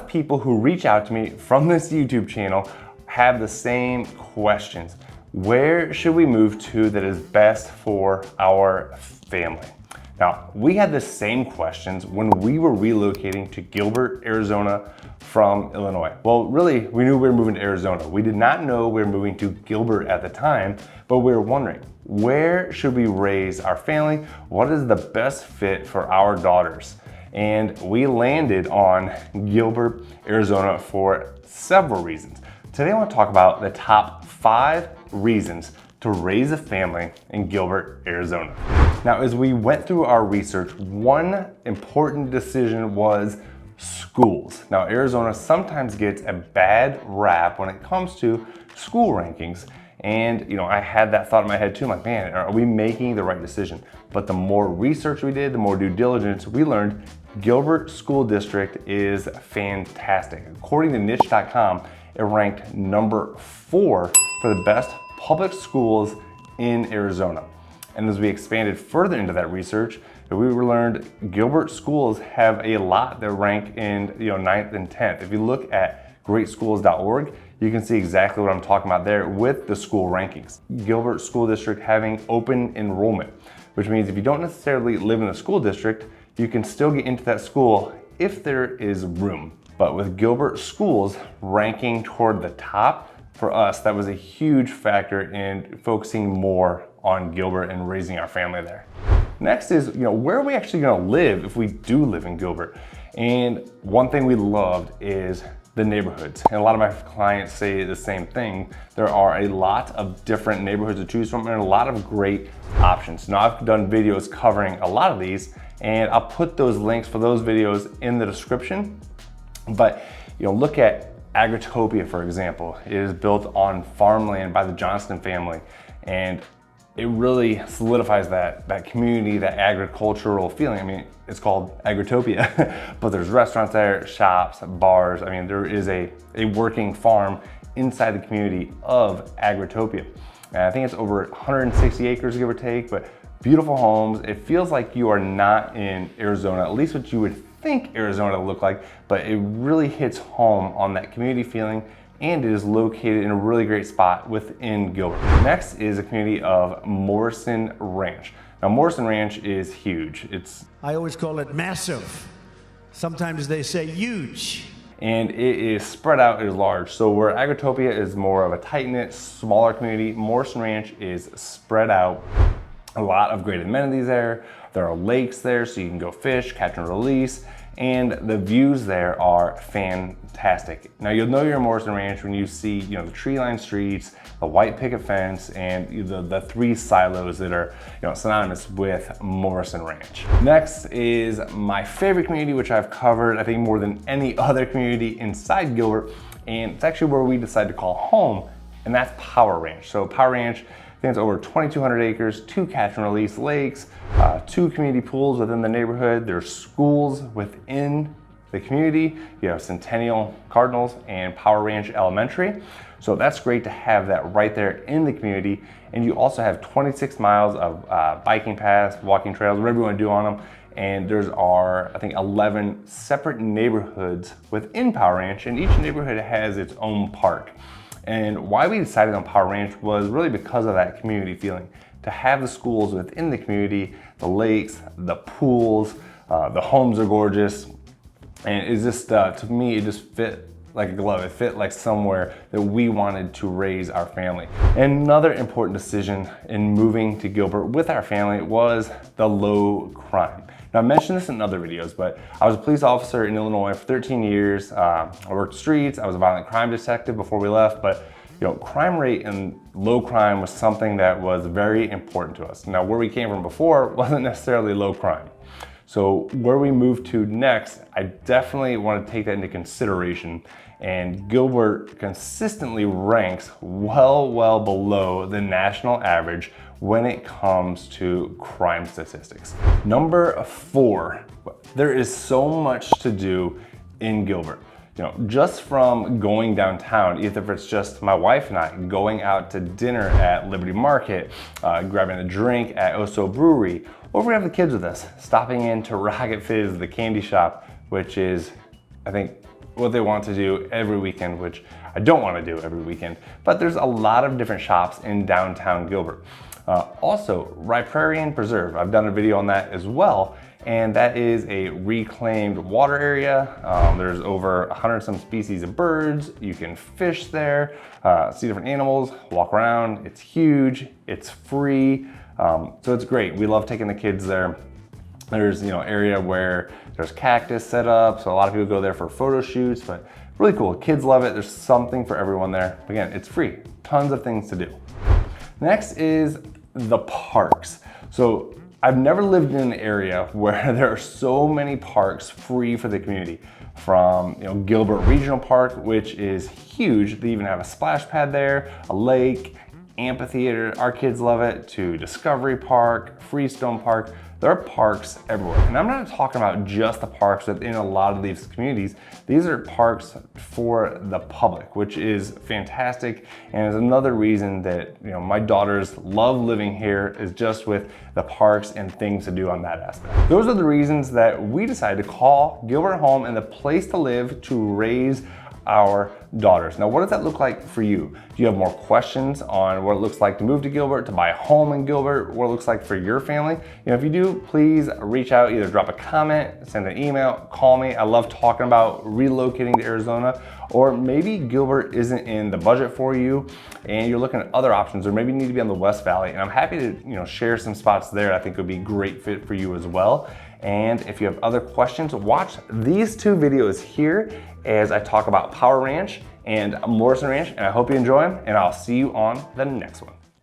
of people who reach out to me from this YouTube channel have the same questions. Where should we move to that is best for our family? Now, we had the same questions when we were relocating to Gilbert, Arizona from Illinois. Well, really, we knew we were moving to Arizona. We did not know we were moving to Gilbert at the time, but we were wondering, where should we raise our family? What is the best fit for our daughters? And we landed on Gilbert, Arizona for several reasons. Today I want to talk about the top 5 reasons to raise a family in Gilbert, Arizona. Now, as we went through our research, one important decision was schools. Now, Arizona sometimes gets a bad rap when it comes to school rankings. And I had that thought in my head too, like, man, are we making the right decision? But the more research we did, the more due diligence we learned, Gilbert School District is fantastic. According to niche.com, it ranked number 4 for the best public schools in Arizona. And as we expanded further into that research, we learned Gilbert schools have a lot that rank in 9th and 10th. If you look at greatschools.org, you can see exactly what I'm talking about there with the school rankings. Gilbert School District having open enrollment, which means if you don't necessarily live in the school district, you can still get into that school if there is room. But with Gilbert schools ranking toward the top, for us, that was a huge factor in focusing more on Gilbert and raising our family there. Next is, where are we actually gonna live if we do live in Gilbert? And one thing we loved is the neighborhoods. And a lot of my clients say the same thing. There are a lot of different neighborhoods to choose from and a lot of great options. Now, I've done videos covering a lot of these, and I'll put those links for those videos in the description. But look at Agritopia, for example. It is built on farmland by the Johnston family, and it really solidifies that community, that agricultural feeling. I mean, it's called Agritopia, but there's restaurants there, shops, bars. I mean, there is a working farm inside the community of Agritopia. And I think it's over 160 acres, give or take, but beautiful homes. It feels like you are not in Arizona, at least what you would think Arizona would look like, but it really hits home on that community feeling, and it is located in a really great spot within Gilbert. Next is a community of Morrison Ranch. Now, Morrison Ranch is huge. I always call it massive. Sometimes they say huge. And it is spread out, it is large. So where Agritopia is more of a tight-knit, smaller community, Morrison Ranch is spread out. A lot of great amenities there. There are lakes there, so you can go fish, catch and release, and the views there are fantastic. Now, you'll know you're in Morrison Ranch when you see the tree-lined streets, the white picket fence, and the 3 silos that are synonymous with Morrison Ranch. Next is my favorite community, which I've covered I think more than any other community inside Gilbert, and it's actually where we decided to call home, and that's Power Ranch. So Power Ranch, I think it's over 2,200 acres, 2 catch and release lakes, 2 community pools within the neighborhood. There's schools within the community. You have Centennial Cardinals and Power Ranch Elementary. So that's great to have that right there in the community. And you also have 26 miles of biking paths, walking trails, whatever you want to do on them. And there's I think 11 separate neighborhoods within Power Ranch, and each neighborhood has its own park. And why we decided on Power Ranch was really because of that community feeling. To have the schools within the community, the lakes, the pools, the homes are gorgeous. And it's just, to me, it just fit like a glove. It fit like somewhere that we wanted to raise our family. And another important decision in moving to Gilbert with our family was the low crime. Now, I mentioned this in other videos, but I was a police officer in Illinois for 13 years. I worked streets. I was a violent crime detective before we left, but crime rate and low crime was something that was very important to us. Now, where we came from before wasn't necessarily low crime. So where we moved to next, I definitely want to take that into consideration. And Gilbert consistently ranks well below the national average when it comes to crime statistics. Number 4, there is so much to do in Gilbert. Just from going downtown, either if it's just my wife and I going out to dinner at Liberty Market, grabbing a drink at Oso Brewery, or if we have the kids with us, stopping into Rocket Fizz, the candy shop, which is, I think, what they want to do every weekend, which I don't want to do every weekend, but there's a lot of different shops in downtown Gilbert. Also, Riparian Preserve, I've done a video on that as well, and that is a reclaimed water area. There's over 100 some species of birds. You can fish there, see different animals, walk around. It's huge, it's free, so it's great. We love taking the kids there. There's area where there's cactus set up, so a lot of people go there for photo shoots, but really cool. Kids love it. There's something for everyone there. Again, it's free. Tons of things to do. Next is the parks. So I've never lived in an area where there are so many parks free for the community. From Gilbert Regional Park, which is huge. They even have a splash pad there, a lake, amphitheater. Our kids love it. To Discovery Park, Freestone Park. There are parks everywhere. And I'm not talking about just the parks within a lot of these communities. These are parks for the public, which is fantastic. And is another reason that my daughters love living here, is just with the parks and things to do on that aspect. Those are the reasons that we decided to call Gilbert home and the place to live to raise our daughters. Now, what does that look like for you? Do you have more questions on what it looks like to move to Gilbert, to buy a home in Gilbert, what it looks like for your family? If you do, please reach out, either drop a comment, send an email, call me. I love talking about relocating to Arizona, or maybe Gilbert isn't in the budget for you and you're looking at other options, or maybe you need to be on the West Valley, and I'm happy to share some spots there I think would be a great fit for you as well. And if you have other questions, watch these two videos here as I talk about Power Ranch and Morrison Ranch, and I hope you enjoy them, and I'll see you on the next one.